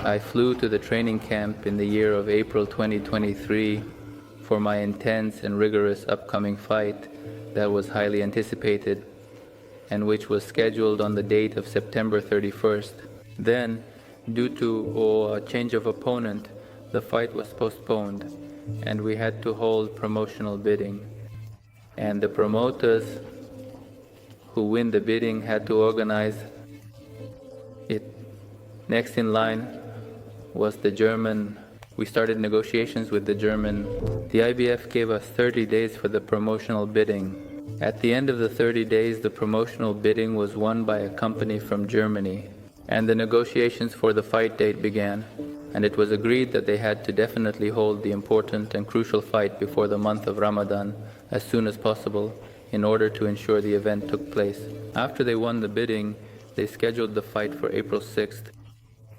I flew to the training camp in the year of April 2023 for my intense and rigorous upcoming fight that was highly anticipated and which was scheduled on the date of September 31st. Then, due to a change of opponent, the fight was postponed and we had to hold promotional bidding. And the promoters who win the bidding had to organize it. Next in line was the German. We started negotiations with the German. The IBF gave us 30 days for the promotional bidding. At the end of the 30 days, the promotional bidding was won by a company from Germany, and the negotiations for the fight date began, and it was agreed that they had to definitely hold the important and crucial fight before the month of Ramadan as soon as possible in order to ensure the event took place. After they won the bidding, they scheduled the fight for April 6th,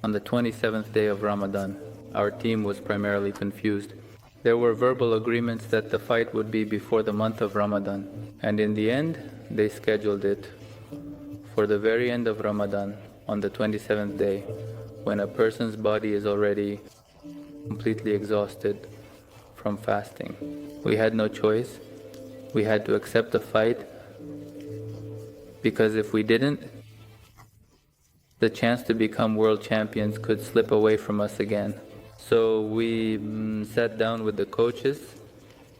on the 27th day of Ramadan. Our team was primarily confused. There were verbal agreements that the fight would be before the month of Ramadan, and in the end, they scheduled it for the very end of Ramadan, on the 27th day, when a person's body is already completely exhausted from fasting. We had no choice. We had to accept the fight, because if we didn't, the chance to become world champions could slip away from us again. So we sat down with the coaches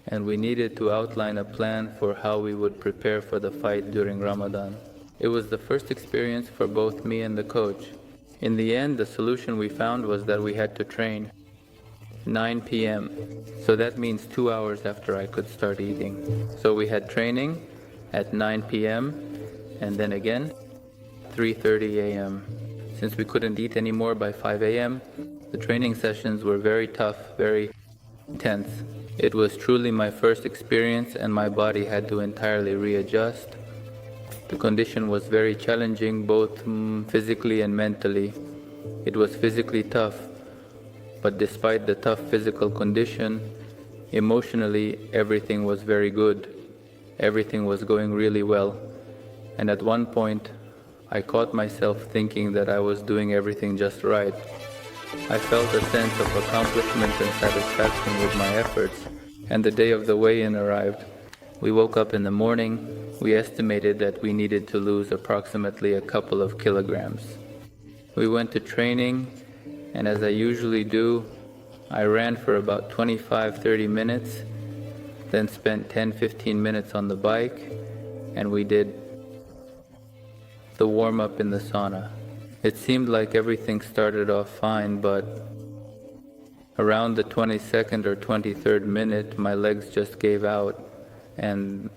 and we needed to outline a plan for how we would prepare for the fight during Ramadan. It was the first experience for both me and the coach. In the end, the solution we found was that we had to train 9 p.m. So that means 2 hours after I could start eating. So we had training at 9 p.m. and then again 3:30 a.m. Since we couldn't eat anymore by 5 a.m., the training sessions were very tough, very intense. It was truly my first experience and my body had to entirely readjust. The condition was very challenging, both physically and mentally. It was physically tough, but despite the tough physical condition, emotionally everything was very good. Everything was going really well. And at one point, I caught myself thinking that I was doing everything just right. I felt a sense of accomplishment and satisfaction with my efforts, and the day of the weigh-in arrived. We woke up in the morning. We estimated that we needed to lose approximately a couple of kilograms. We went to training, and as I usually do, I ran for about 25-30 minutes, then spent 10-15 minutes on the bike, and we did the warm-up in the sauna. It seemed like everything started off fine, but around the 22nd or 23rd minute, my legs just gave out and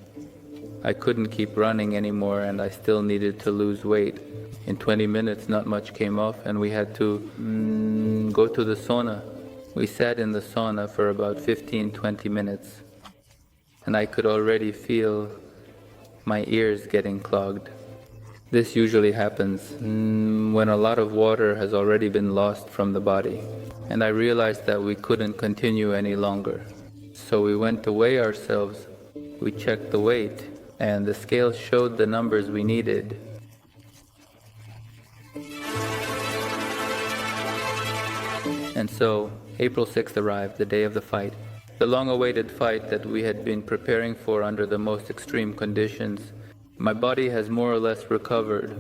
I couldn't keep running anymore, and I still needed to lose weight. In 20 minutes, not much came off and we had to go to the sauna. We sat in the sauna for about 15-20 minutes and I could already feel my ears getting clogged. This usually happens when a lot of water has already been lost from the body. And I realized that we couldn't continue any longer. So we went to weigh ourselves. We checked the weight and the scale showed the numbers we needed. And so April 6th arrived, the day of the fight. The long-awaited fight that we had been preparing for under the most extreme conditions. My body has more or less recovered.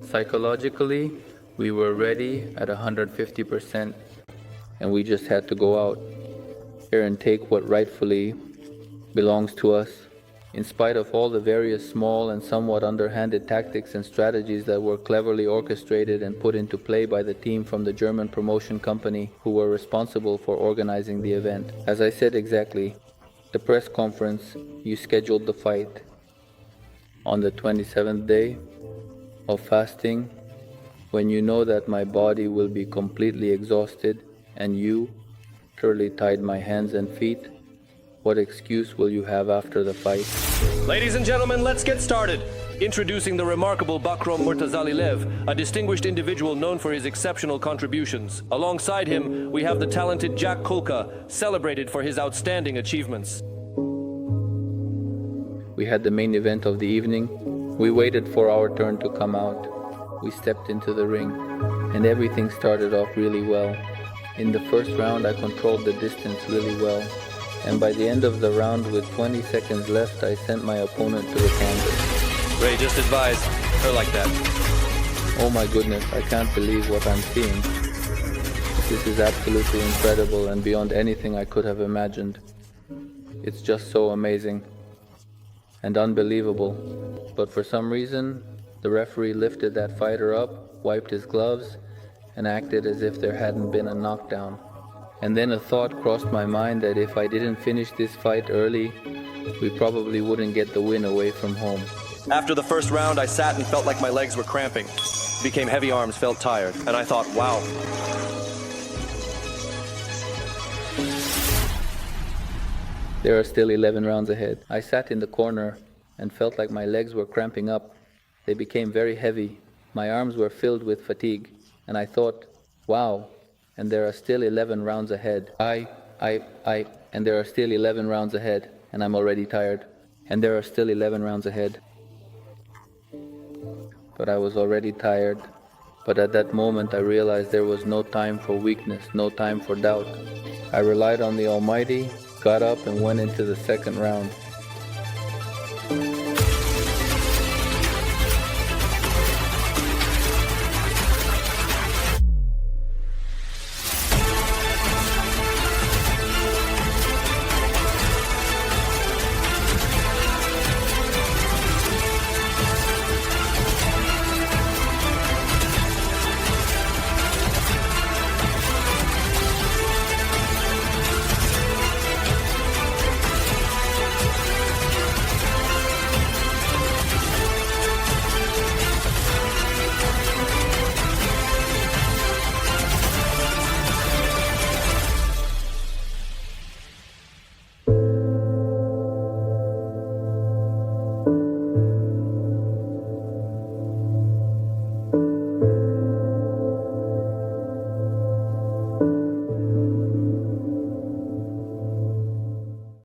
Psychologically, we were ready at 150%, and we just had to go out there and take what rightfully belongs to us. In spite of all the various small and somewhat underhanded tactics and strategies that were cleverly orchestrated and put into play by the team from the German promotion company who were responsible for organizing the event. As I said exactly, the press conference, you scheduled the fight on the 27th day of fasting, when you know that my body will be completely exhausted and you literally tied my hands and feet, what excuse will you have after the fight? Ladies and gentlemen, let's get started. Introducing the remarkable BAKHRAM MURTAZALIEV, a distinguished individual known for his exceptional contributions. Alongside him, we have the talented Jack Culcay, celebrated for his outstanding achievements. We had the main event of the evening. We waited for our turn to come out. We stepped into the ring. and everything started off really well. In the first round, I controlled the distance really well, and by the end of the round with 20 seconds left, I sent my opponent to the canvas. Ray, just advise her like that. Oh my goodness, I can't believe what I'm seeing. This is absolutely incredible and beyond anything I could have imagined. It's just so amazing and unbelievable. But for some reason, the referee lifted that fighter up, wiped his gloves, and acted as if there hadn't been a knockdown. And then a thought crossed my mind that if I didn't finish this fight early, we probably wouldn't get the win away from home. After the first round, I sat and felt like my legs were cramping. Became heavy arms, felt tired, and I thought, wow. There are still 11 rounds ahead. I sat in the corner and felt like my legs were cramping up. They became very heavy. My arms were filled with fatigue, and I thought, wow, and there are still 11 rounds ahead. And there are still 11 rounds ahead, and I'm already tired. And there are still 11 rounds ahead. But I was already tired. But at that moment I realized there was no time for weakness, no time for doubt. I relied on the Almighty, got up and went into the second round.